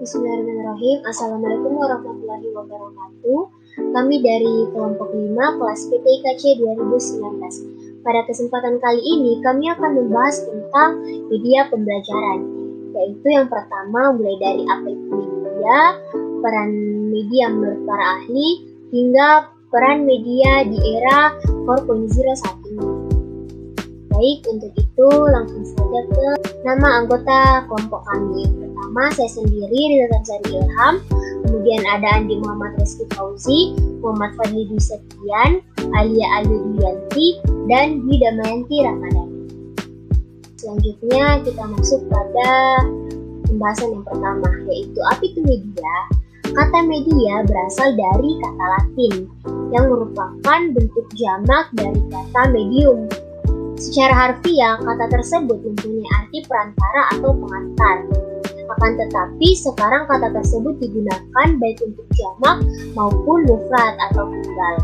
Bismillahirrahmanirrahim. Assalamualaikum warahmatullahi wabarakatuh. Kami dari kelompok 5 kelas PTIKC 2019. Pada kesempatan kali ini kami akan membahas tentang media pembelajaran, yaitu yang pertama mulai dari apa itu media, peran media menurut para ahli, hingga peran media di era 4.0 saat ini. Baik, untuk itu langsung saja ke nama anggota kelompok kami. Yang pertama, saya sendiri, Rizal Tanzari Ilham, kemudian ada Andi Muhammad Rizky Fauzi, Muhammad Fadli Dwi Septian, Alia Aludwiyanti, dan Dwi Damayanti Ramadhani. Selanjutnya kita masuk pada pembahasan yang pertama, yaitu apa itu media. Kata media berasal dari kata Latin yang merupakan bentuk jamak dari kata medium. Secara harfiah, kata tersebut mempunyai arti perantara atau pengantar. Akan tetapi, sekarang kata tersebut digunakan baik untuk jamak maupun mufrad atau tunggal.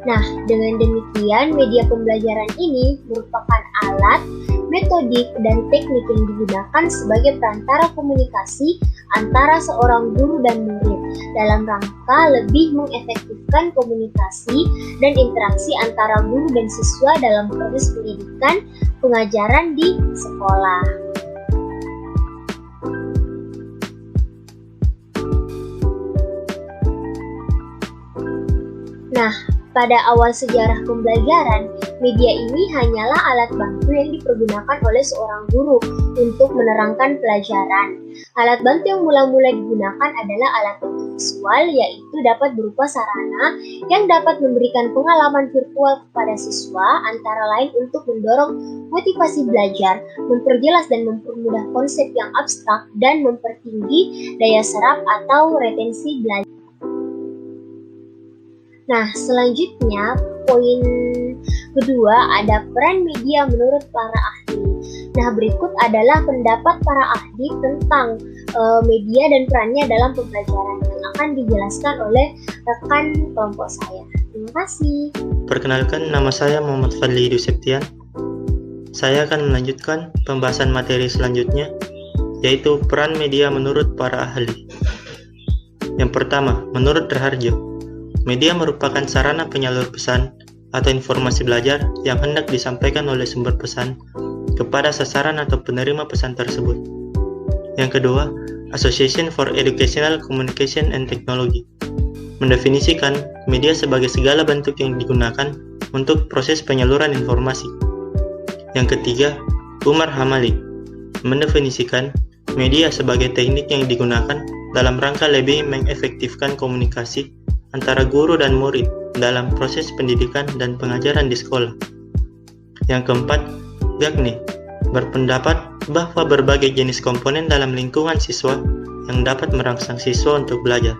Nah, dengan demikian, media pembelajaran ini merupakan alat, metodik, dan teknik yang digunakan sebagai perantara komunikasi antara seorang guru dan murid dalam rangka lebih mengefektifkan komunikasi dan interaksi antara guru dan siswa dalam proses pendidikan pengajaran di sekolah. Nah, pada awal sejarah pembelajaran, media ini hanyalah alat bantu yang dipergunakan oleh seorang guru untuk menerangkan pelajaran. Alat bantu yang mula-mula digunakan adalah alat bantu visual, yaitu dapat berupa sarana yang dapat memberikan pengalaman virtual kepada siswa, antara lain untuk mendorong motivasi belajar, memperjelas dan mempermudah konsep yang abstrak, dan mempertinggi daya serap atau retensi belajar. Nah, selanjutnya poin kedua ada peran media menurut para ahli. Nah, berikut adalah pendapat para ahli tentang media dan perannya dalam pembelajaran yang akan dijelaskan oleh rekan kelompok saya. Terima kasih. Perkenalkan, nama saya Muhammad Fadli Dwi Septian. Saya akan melanjutkan pembahasan materi selanjutnya, yaitu peran media menurut para ahli. Yang pertama, menurut Raharjo, media merupakan sarana penyalur pesan atau informasi belajar yang hendak disampaikan oleh sumber pesan kepada sasaran atau penerima pesan tersebut. Yang kedua, Association for Educational Communication and Technology mendefinisikan media sebagai segala bentuk yang digunakan untuk proses penyaluran informasi. Yang ketiga, Umar Hamali mendefinisikan media sebagai teknik yang digunakan dalam rangka lebih mengefektifkan komunikasi antara guru dan murid dalam proses pendidikan dan pengajaran di sekolah. Yang keempat, Gagni berpendapat bahwa berbagai jenis komponen dalam lingkungan siswa yang dapat merangsang siswa untuk belajar.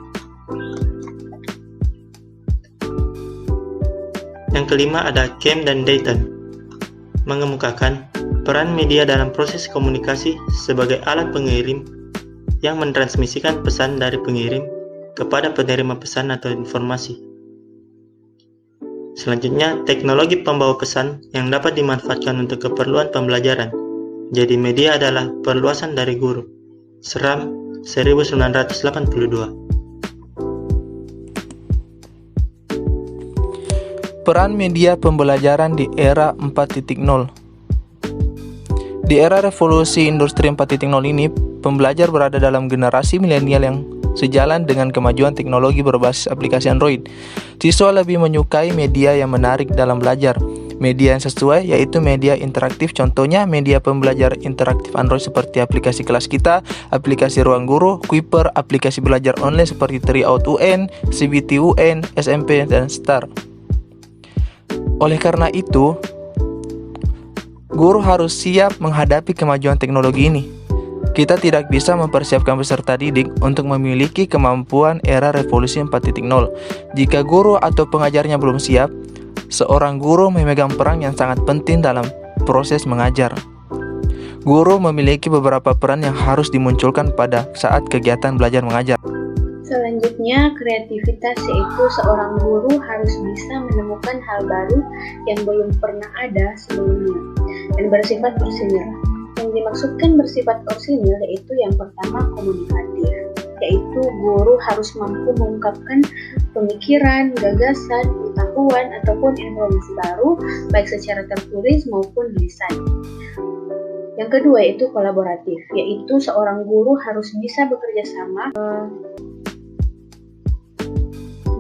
Yang kelima ada Kem dan Dayton mengemukakan peran media dalam proses komunikasi sebagai alat pengirim yang mentransmisikan pesan dari pengirim kepada penerima pesan atau informasi. Selanjutnya, teknologi pembawa pesan yang dapat dimanfaatkan untuk keperluan pembelajaran. Jadi media adalah perluasan dari guru. Seram 1982. Peran media pembelajaran di era 4.0. Di era revolusi industri 4.0 ini, pembelajar berada dalam generasi milenial yang sejalan dengan kemajuan teknologi berbasis aplikasi Android. Siswa lebih menyukai media yang menarik dalam belajar. Media yang sesuai yaitu media interaktif, contohnya media pembelajar interaktif Android seperti aplikasi kelas kita, aplikasi ruang guru, Kuiper, aplikasi belajar online seperti Tryout UN, CBT UN, SMP, dan STAR. Oleh karena itu, guru harus siap menghadapi kemajuan teknologi ini. Kita tidak bisa mempersiapkan peserta didik untuk memiliki kemampuan era revolusi 4.0. Jika guru atau pengajarnya belum siap, seorang guru memegang peran yang sangat penting dalam proses mengajar. Guru memiliki beberapa peran yang harus dimunculkan pada saat kegiatan belajar mengajar. Selanjutnya, kreativitas, yaitu seorang guru harus bisa menemukan hal baru yang belum pernah ada sebelumnya dan bersifat bersih. Yang Yang dimaksudkan bersifat orisinil yaitu yang pertama komunikatif, yaitu guru harus mampu mengungkapkan pemikiran, gagasan, pengetahuan, ataupun informasi baru baik secara tertulis maupun lisan. Yang kedua yaitu kolaboratif, yaitu seorang guru harus bisa bekerja sama.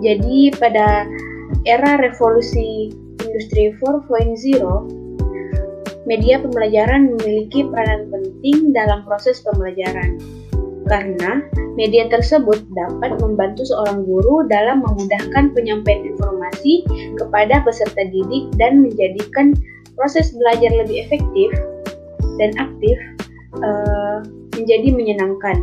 Jadi pada era revolusi industri 4.0, media pembelajaran memiliki peranan penting dalam proses pembelajaran, karena media tersebut dapat membantu seorang guru dalam memudahkan penyampaian informasi kepada peserta didik dan menjadikan proses belajar lebih efektif dan aktif menjadi menyenangkan.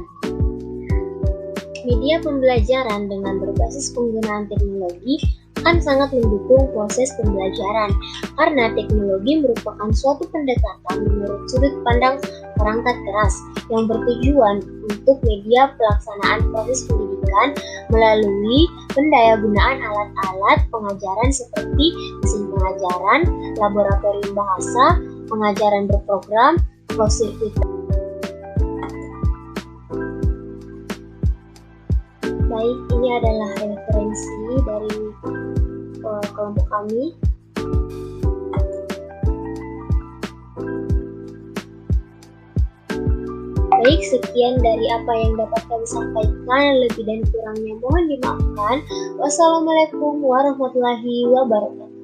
Media pembelajaran dengan berbasis penggunaan teknologi akan sangat mendukung proses pembelajaran karena teknologi merupakan suatu pendekatan menurut sudut pandang perangkat keras yang bertujuan untuk media pelaksanaan proses pendidikan melalui pendayagunaan alat-alat pengajaran seperti mesin pengajaran, laboratorium bahasa, pengajaran berprogram, closed circuit. Baik, ini adalah referensi dari kelompok kami. Baik, sekian dari apa yang dapat kami sampaikan. Lebih dan kurangnya mohon dimaafkan. Wassalamualaikum warahmatullahi wabarakatuh.